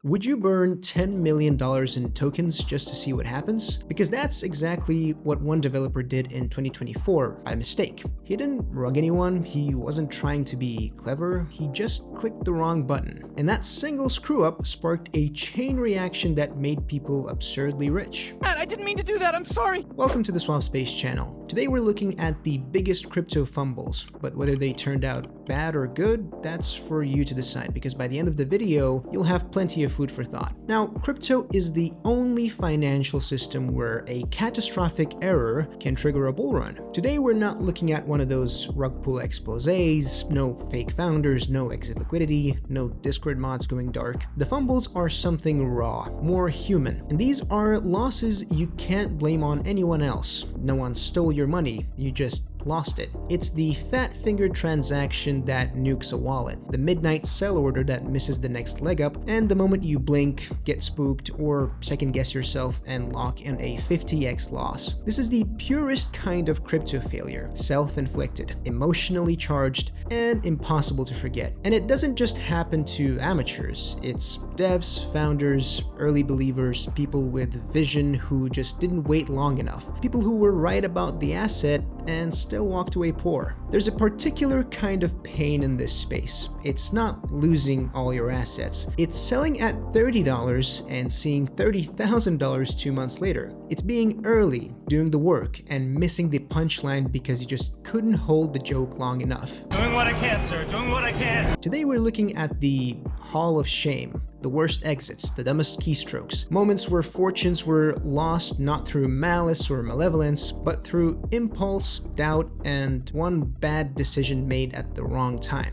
Would you burn $10 million in tokens just to see what happens? Because that's exactly what one developer did in 2024 by mistake. He didn't rug anyone, he wasn't trying to be clever, he just clicked the wrong button. And that single screw-up sparked a chain reaction that made people absurdly rich. I didn't mean to do that, I'm sorry! Welcome to the Swamp Space channel. Today we're looking at the biggest crypto fumbles, but whether they turned out bad or good, that's for you to decide, because by the end of the video, you'll have plenty of food for thought. Now, crypto is the only financial system where a catastrophic error can trigger a bull run. Today we're not looking at one of those rug pull exposés, no fake founders, no exit liquidity, no Discord mods going dark. The fumbles are something raw, more human, and these are losses you can't blame on anyone else. No one stole your money, you just lost it. It's the fat finger transaction that nukes a wallet, the midnight sell order that misses the next leg up, and the moment you blink, get spooked, or second guess yourself and lock in a 50x loss. This is the purest kind of crypto failure, self-inflicted, emotionally charged, and impossible to forget. And it doesn't just happen to amateurs, it's devs, founders, early believers, people with vision who just didn't wait long enough, people who were right about the asset and still walked away poor. There's a particular kind of pain in this space. It's not losing all your assets. It's selling at $30 and seeing $30,000 2 months later. It's being early, doing the work, and missing the punchline because you just couldn't hold the joke long enough. Doing what I can, sir. Doing what I can. Today we're looking at the Hall of Shame. The worst exits, the dumbest keystrokes, moments where fortunes were lost not through malice or malevolence, but through impulse, doubt, and one bad decision made at the wrong time.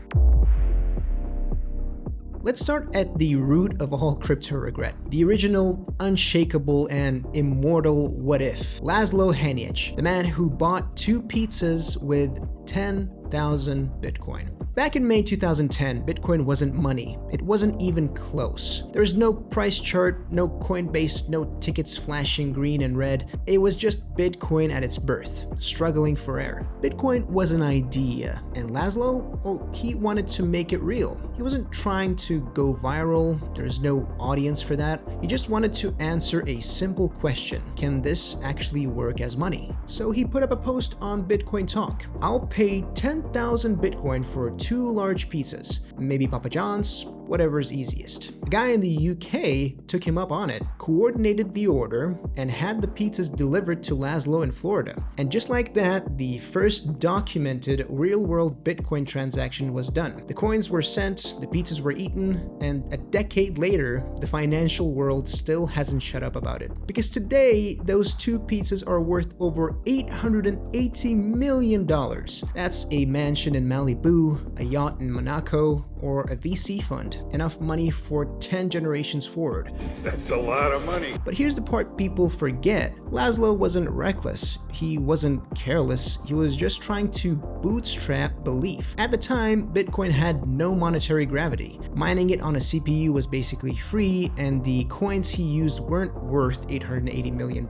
Let's start at the root of all crypto regret, the original, unshakable, and immortal what if. Laszlo Hanyecz, the man who bought 2 pizzas with 10,000 Bitcoin. Back in May 2010, Bitcoin wasn't money. It wasn't even close. There was no price chart, no Coinbase, no tickets flashing green and red. It was just Bitcoin at its birth, struggling for air. Bitcoin was an idea, and Laszlo, well, he wanted to make it real. He wasn't trying to go viral. There's no audience for that. He just wanted to answer a simple question. Can this actually work as money? So he put up a post on Bitcoin Talk. I'll pay 10,000 Bitcoin for 2 large pizzas, maybe Papa John's, whatever's easiest. A guy in the UK took him up on it, coordinated the order, and had the pizzas delivered to Laszlo in Florida. And just like that, the first documented real-world Bitcoin transaction was done. The coins were sent, the pizzas were eaten, and a decade later, the financial world still hasn't shut up about it. Because today, those 2 pizzas are worth over $880 million. That's a mansion in Malibu, a yacht in Monaco, or a VC fund. Enough money for 10 generations forward. That's a lot of money. But here's the part people forget. Laszlo wasn't reckless. He wasn't careless. He was just trying to bootstrap belief. At the time, Bitcoin had no monetary gravity. Mining it on a CPU was basically free, and the coins he used weren't worth $880 million.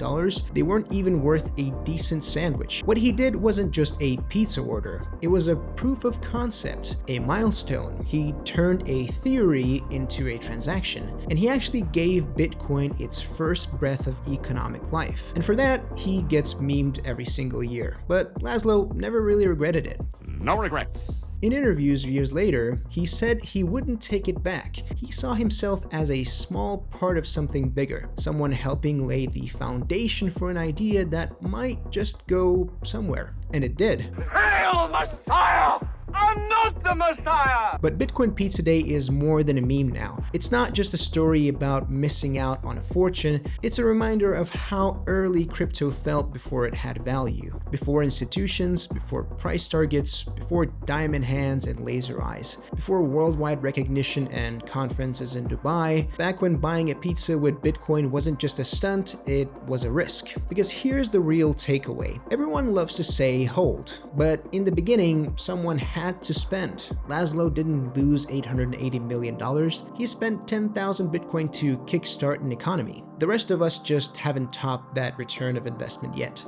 They weren't even worth a decent sandwich. What he did wasn't just a pizza order. It was a proof of concept, a milestone. He turned a theory into a transaction, and he actually gave Bitcoin its first breath of economic life. And for that, he gets memed every single year. But Laszlo never really regretted it. No regrets. In interviews years later, he said he wouldn't take it back. He saw himself as a small part of something bigger, someone helping lay the foundation for an idea that might just go somewhere. And it did. Hail Messiah! I'm not the Messiah! But Bitcoin Pizza Day is more than a meme now. It's not just a story about missing out on a fortune, it's a reminder of how early crypto felt before it had value. Before institutions, before price targets, before diamond hands and laser eyes, before worldwide recognition and conferences in Dubai, back when buying a pizza with Bitcoin wasn't just a stunt, it was a risk. Because here's the real takeaway. Everyone loves to say hold, but in the beginning, someone had to spend. Laszlo didn't lose $880 million. He spent 10,000 Bitcoin to kickstart an economy. The rest of us just haven't topped that return of investment yet.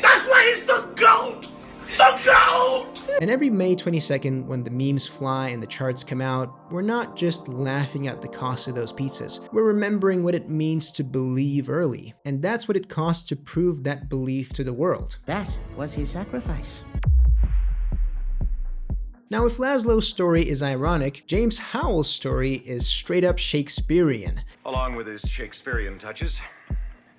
That's why he's the GOAT! The GOAT! And every May 22nd, when the memes fly and the charts come out, we're not just laughing at the cost of those pizzas. We're remembering what it means to believe early. And that's what it cost to prove that belief to the world. That was his sacrifice. Now, if Laszlo's story is ironic, James Howells' story is straight up Shakespearean. Along with his Shakespearean touches.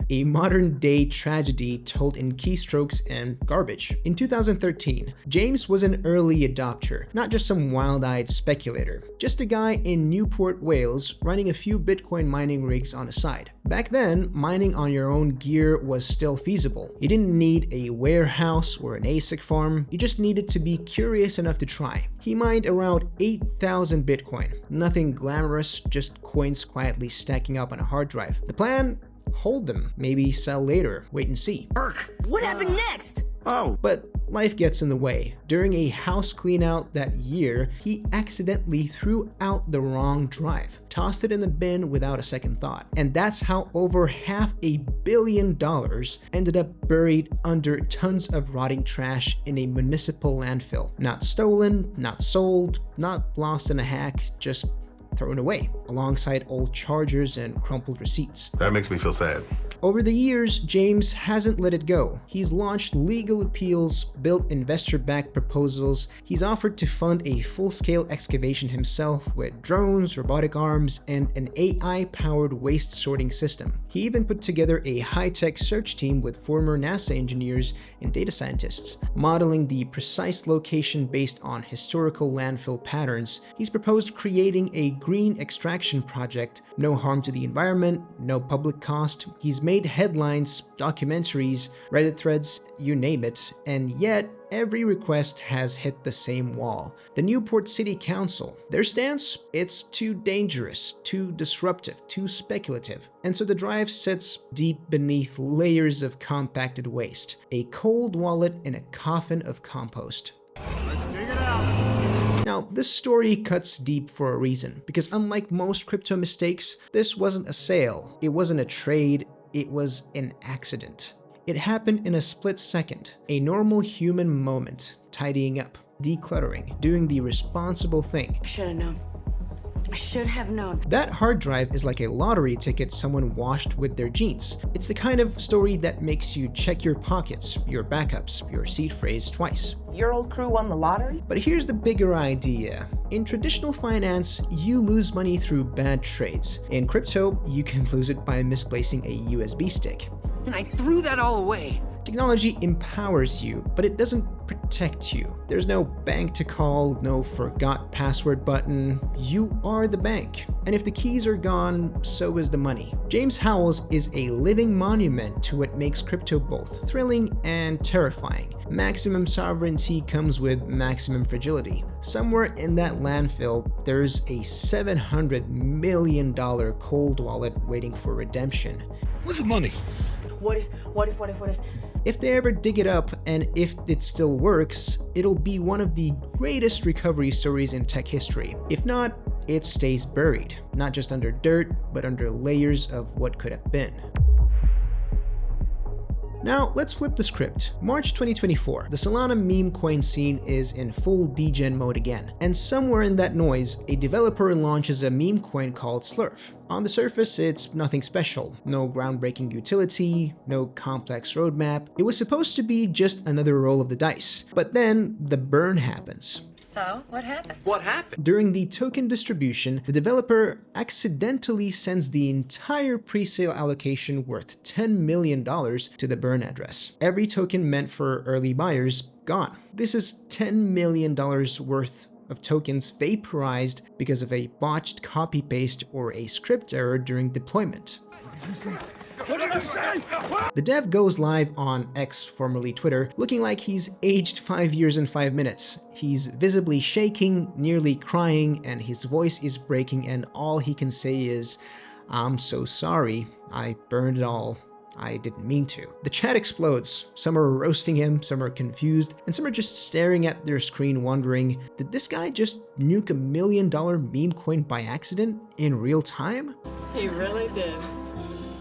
A modern-day tragedy told in keystrokes and garbage. In 2013, James was an early adopter, not just some wild-eyed speculator, just a guy in Newport, Wales, running a few Bitcoin mining rigs on the side. Back then, mining on your own gear was still feasible. You didn't need a warehouse or an ASIC farm, you just needed to be curious enough to try. He mined around 8,000 Bitcoin. Nothing glamorous, just coins quietly stacking up on a hard drive. The plan? Hold them, maybe sell later, wait and see. What happened next? Oh. But life gets in the way. During a house clean out that year, he accidentally threw out the wrong drive, tossed it in the bin without a second thought. And that's how over $500 million ended up buried under tons of rotting trash in a municipal landfill. Not stolen, not sold, not lost in a hack, just thrown away, alongside old chargers and crumpled receipts. That makes me feel sad. Over the years, James hasn't let it go. He's launched legal appeals, built investor-backed proposals, he's offered to fund a full-scale excavation himself with drones, robotic arms, and an AI-powered waste sorting system. He even put together a high-tech search team with former NASA engineers and data scientists, modeling the precise location based on historical landfill patterns. He's proposed creating a green extraction project, no harm to the environment, no public cost. He's made headlines, documentaries, Reddit threads, you name it, and yet every request has hit the same wall. The Newport City Council. Their stance? It's too dangerous, too disruptive, too speculative. And so the drive sits deep beneath layers of compacted waste. A cold wallet in a coffin of compost. Let's dig it out. Now, this story cuts deep for a reason, because unlike most crypto mistakes, this wasn't a sale, it wasn't a trade, it was an accident. It happened in a split second, a normal human moment, tidying up, decluttering, doing the responsible thing. I should have known. I should have known. That hard drive is like a lottery ticket someone washed with their jeans. It's the kind of story that makes you check your pockets, your backups, your seed phrase twice. Your old crew won the lottery? But here's the bigger idea. In traditional finance, you lose money through bad trades. In crypto, you can lose it by misplacing a USB stick. And I threw that all away. Technology empowers you, but it doesn't protect you. There's no bank to call, no forgot password button. You are the bank. And if the keys are gone, so is the money. James Howells is a living monument to what makes crypto both thrilling and terrifying. Maximum sovereignty comes with maximum fragility. Somewhere in that landfill, there's a $700 million cold wallet waiting for redemption. Where's the money? What if? If they ever dig it up, and if it still works, it'll be one of the greatest recovery stories in tech history. If not, it stays buried, not just under dirt, but under layers of what could have been. Now, let's flip the script. March 2024, the Solana meme coin scene is in full degen mode again. And somewhere in that noise, a developer launches a meme coin called Slurf. On the surface, it's nothing special. No groundbreaking utility, no complex roadmap. It was supposed to be just another roll of the dice. But then, the burn happens. So, what happened? What happened? During the token distribution, the developer accidentally sends the entire presale allocation worth $10 million to the burn address. Every token meant for early buyers, gone. This is $10 million worth of tokens vaporized because of a botched copy-paste or a script error during deployment. What did you say? The dev goes live on X, formerly Twitter, looking like he's aged 5 years and 5 minutes. He's visibly shaking, nearly crying, and his voice is breaking, and all he can say is, "I'm so sorry, I burned it all. I didn't mean to." The chat explodes. Some are roasting him, some are confused, and some are just staring at their screen wondering, did this guy just nuke $1 million meme coin by accident in real time? He really did.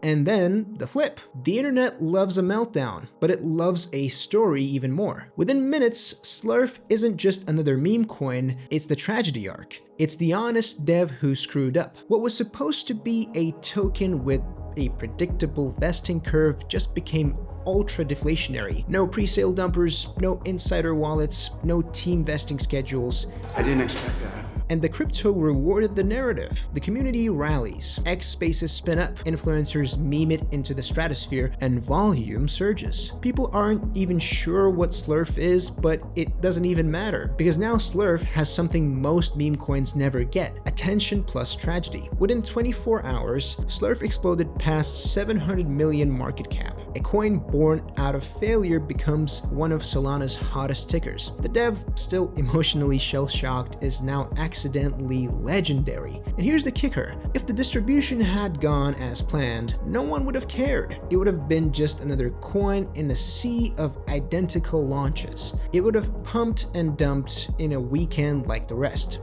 And then the flip. The internet loves a meltdown, but it loves a story even more. Within minutes, Slurf isn't just another meme coin, it's the tragedy arc. It's the honest dev who screwed up. What was supposed to be a token with a predictable vesting curve just became ultra deflationary. No pre-sale dumpers, no insider wallets, no team vesting schedules. I didn't expect that. And the crypto rewarded the narrative. The community rallies, X spaces spin up, influencers meme it into the stratosphere, and volume surges. People aren't even sure what Slurf is, but it doesn't even matter, because now Slurf has something most meme coins never get: attention plus tragedy. Within 24 hours, Slurf exploded past 700 million market cap. A coin born out of failure becomes one of Solana's hottest tickers. The dev, still emotionally shell-shocked, is now accidentally legendary. And here's the kicker: if the distribution had gone as planned, no one would have cared. It would have been just another coin in a sea of identical launches. It would have pumped and dumped in a weekend like the rest.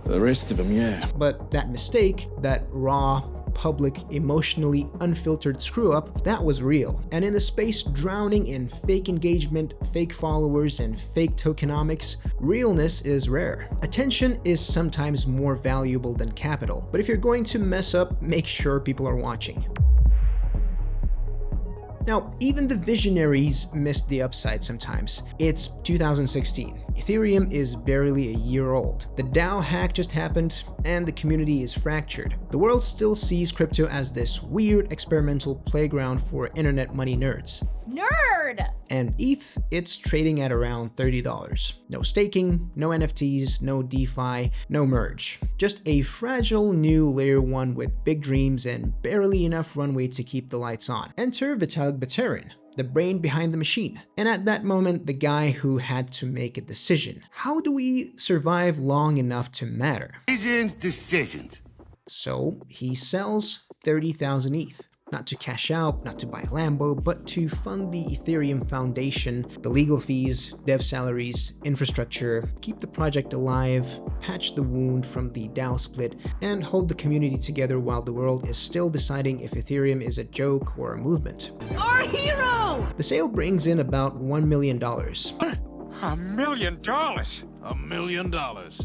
The rest of them, yeah. But that mistake, that raw, public, emotionally unfiltered screw-up, that was real. And in the space drowning in fake engagement, fake followers, and fake tokenomics, realness is rare. Attention is sometimes more valuable than capital, but if you're going to mess up, make sure people are watching. Now, even the visionaries missed the upside sometimes. It's 2016. Ethereum is barely a year old. The DAO hack just happened, and the community is fractured. The world still sees crypto as this weird experimental playground for internet money nerds. Nerd! And ETH, it's trading at around $30. No staking, no NFTs, no DeFi, no merge. Just a fragile new layer 1 with big dreams and barely enough runway to keep the lights on. Enter Vitalik, the brain behind the machine. And at that moment, the guy who had to make a decision. How do we survive long enough to matter? Decisions. So he sells 30,000 ETH. Not to cash out, not to buy a Lambo, but to fund the Ethereum Foundation, the legal fees, dev salaries, infrastructure, keep the project alive, patch the wound from the DAO split, and hold the community together while the world is still deciding if Ethereum is a joke or a movement. Our hero! The sale brings in about $1 million. $1 million? $1 million.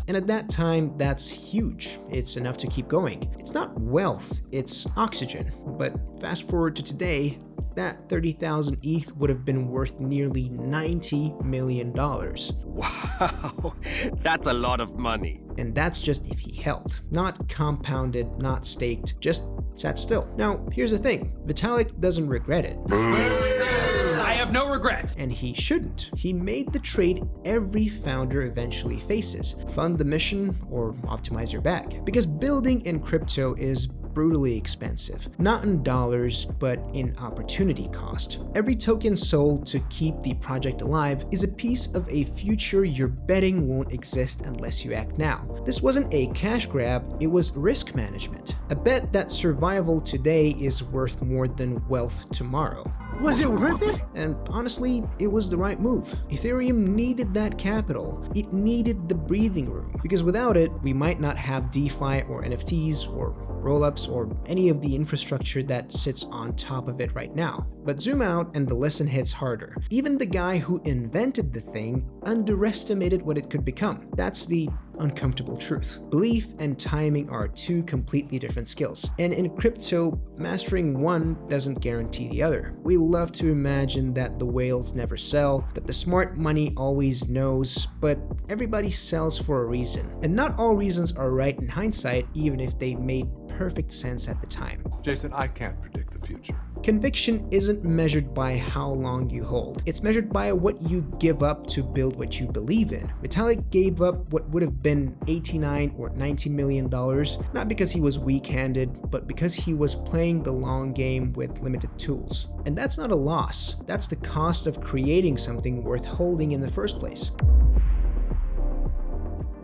And at that time, that's huge. It's enough to keep going. It's not wealth, it's oxygen. But fast forward to today, that 30,000 ETH would have been worth nearly $90 million. Wow, that's a lot of money. And that's just if he held. Not compounded, not staked, just sat still. Now, here's the thing. Vitalik doesn't regret it. I have no regrets. And he shouldn't. He made the trade every founder eventually faces. Fund the mission or optimize your bag. Because building in crypto is brutally expensive. Not in dollars, but in opportunity cost. Every token sold to keep the project alive is a piece of a future you're betting won't exist unless you act now. This wasn't a cash grab, it was risk management. A bet that survival today is worth more than wealth tomorrow. Was it worth it? And honestly, it was the right move. Ethereum needed that capital. It needed the breathing room. Because without it, we might not have DeFi or NFTs or rollups or any of the infrastructure that sits on top of it right now. But zoom out and the lesson hits harder. Even the guy who invented the thing underestimated what it could become. That's the uncomfortable truth. Belief and timing are two completely different skills. And in crypto, mastering one doesn't guarantee the other. We love to imagine that the whales never sell, that the smart money always knows, but everybody sells for a reason. And not all reasons are right in hindsight, even if they made perfect sense at the time. Jason, I can't predict the future. Conviction isn't measured by how long you hold. It's measured by what you give up to build what you believe in. Vitalik gave up what would have been $89 or $90 million, not because he was weak-handed, but because he was playing the long game with limited tools. And that's not a loss. That's the cost of creating something worth holding in the first place.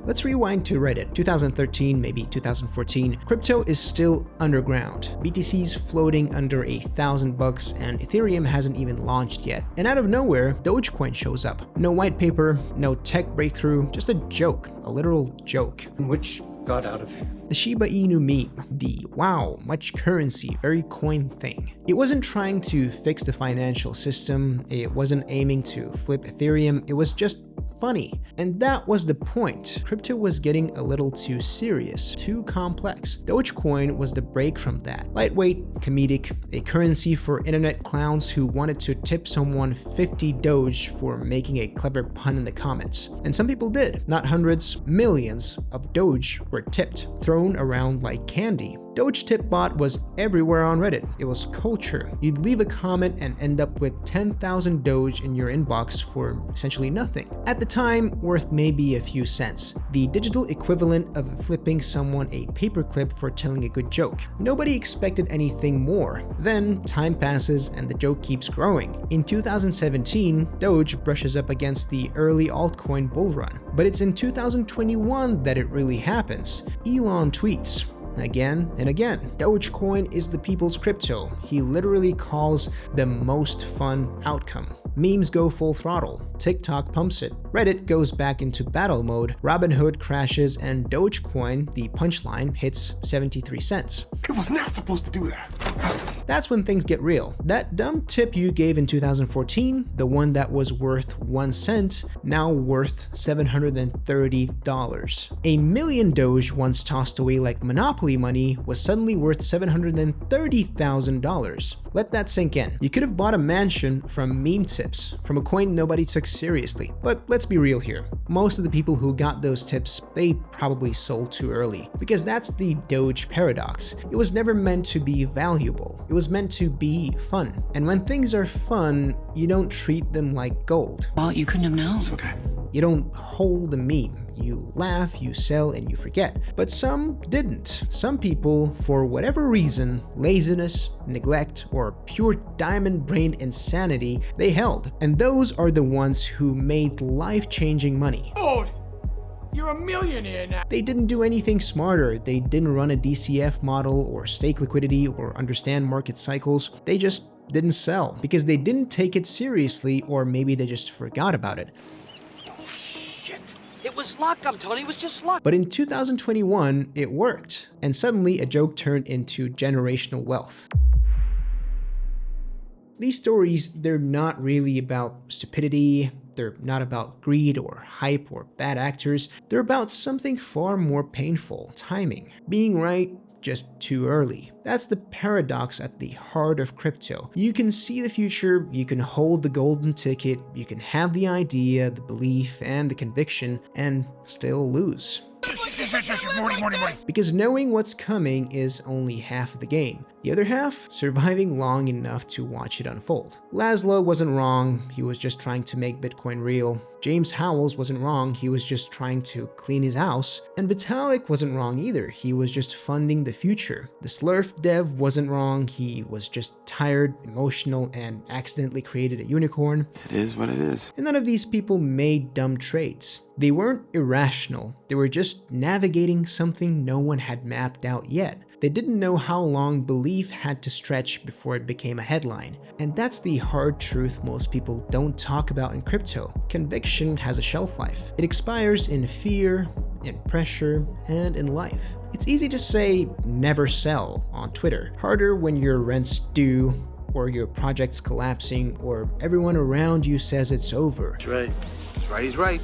Let's rewind to Reddit. 2013, maybe 2014. Crypto is still underground. BTC's floating under $1,000 and Ethereum hasn't even launched yet. And out of nowhere, Dogecoin shows up. No white paper, no tech breakthrough, just a joke, a literal joke. Which got out of hand. The Shiba Inu meme, the wow, much currency, very coin thing. It wasn't trying to fix the financial system, it wasn't aiming to flip Ethereum, it was just funny. And that was the point. Crypto was getting a little too serious, too complex. Dogecoin was the break from that. Lightweight, comedic, a currency for internet clowns who wanted to tip someone 50 Doge for making a clever pun in the comments. And some people did. Not hundreds, millions of Doge were tipped, thrown around like candy. Doge tip bot was everywhere on Reddit. It was culture. You'd leave a comment and end up with 10,000 Doge in your inbox for essentially nothing. At the time, worth maybe a few cents. The digital equivalent of flipping someone a paperclip for telling a good joke. Nobody expected anything more. Then, time passes and the joke keeps growing. In 2017, Doge brushes up against the early altcoin bull run. But it's in 2021 that it really happens. Elon tweets, again and again, Dogecoin is the people's crypto. He literally calls the most fun outcome. Memes go full throttle, TikTok pumps it, Reddit goes back into battle mode, Robinhood crashes, and Dogecoin, the punchline, hits 73 cents. It was not supposed to do that. That's when things get real. That dumb tip you gave in 2014, the one that was worth 1 cent, now worth $730. A million Doge once tossed away like Monopoly money was suddenly worth $730,000. Let that sink in. You could have bought a mansion from meme tips, from a coin nobody took seriously. But let's be real here. Most of the people who got those tips, they probably sold too early. Because that's the Doge paradox. It was never meant to be valuable. It was meant to be fun. And when things are fun, you don't treat them like gold. Well, you couldn't have known. It's okay. You don't hold the meme. You laugh, you sell, and you forget. But some didn't. Some people, for whatever reason, laziness, neglect, or pure diamond-brained insanity, they held. And those are the ones who made life-changing money. Dude, you're a millionaire now. They didn't do anything smarter. They didn't run a DCF model or stake liquidity or understand market cycles. They just didn't sell because they didn't take it seriously, or maybe they just forgot about it. It was luck, I'm telling you, it was just luck. But in 2021, it worked, and suddenly a joke turned into generational wealth. These stories, they're not really about stupidity, they're not about greed or hype or bad actors, they're about something far more painful: timing. Being right just too early. That's the paradox at the heart of crypto. You can see the future, you can hold the golden ticket, you can have the idea, the belief, and the conviction, and still lose. Because knowing what's coming is only half of the game. The other half, surviving long enough to watch it unfold. Laszlo wasn't wrong, he was just trying to make Bitcoin real. James Howells wasn't wrong, he was just trying to clean his house. And Vitalik wasn't wrong either, he was just funding the future. The Slurf dev wasn't wrong, he was just tired, emotional, and accidentally created a unicorn. It is what it is. And none of these people made dumb trades. They weren't irrational, they were just navigating something no one had mapped out yet. They didn't know how long belief had to stretch before it became a headline. And that's the hard truth most people don't talk about in crypto. Conviction has a shelf life. It expires in fear, in pressure, and in life. It's easy to say never sell on Twitter. Harder when your rent's due, or your project's collapsing, or everyone around you says it's over. That's right. That's right, he's right.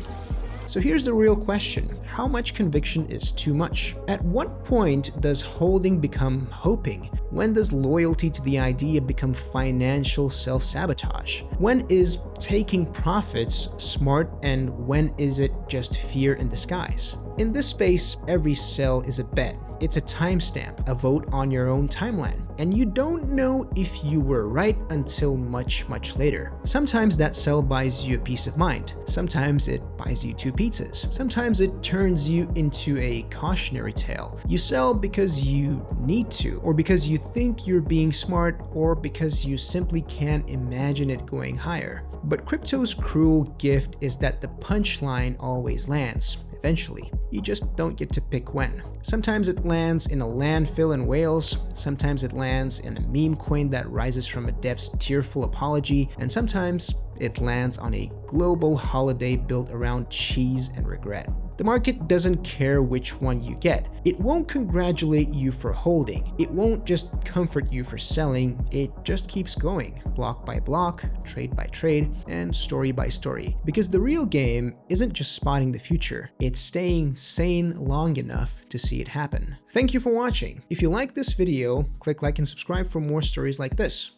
So here's the real question. How much conviction is too much? At what point does holding become hoping? When does loyalty to the idea become financial self-sabotage? When is taking profits smart, and when is it just fear in disguise? In this space, every sell is a bet. It's a timestamp, a vote on your own timeline. And you don't know if you were right until much, much later. Sometimes that sell buys you a peace of mind. Sometimes it buys you 2 pizzas. Sometimes it turns you into a cautionary tale. You sell because you need to, or because you think you're being smart, or because you simply can't imagine it going higher. But crypto's cruel gift is that the punchline always lands. eventually. You just don't get to pick when. Sometimes it lands in a landfill in Wales, sometimes it lands in a meme coin that rises from a dev's tearful apology, and sometimes it lands on a global holiday built around cheese and regret. The market doesn't care which one you get. It won't congratulate you for holding. It won't just comfort you for selling. It just keeps going, block by block, trade by trade, and story by story. Because the real game isn't just spotting the future, it's staying sane long enough to see it happen. Thank you for watching. If you like this video, click like and subscribe for more stories like this.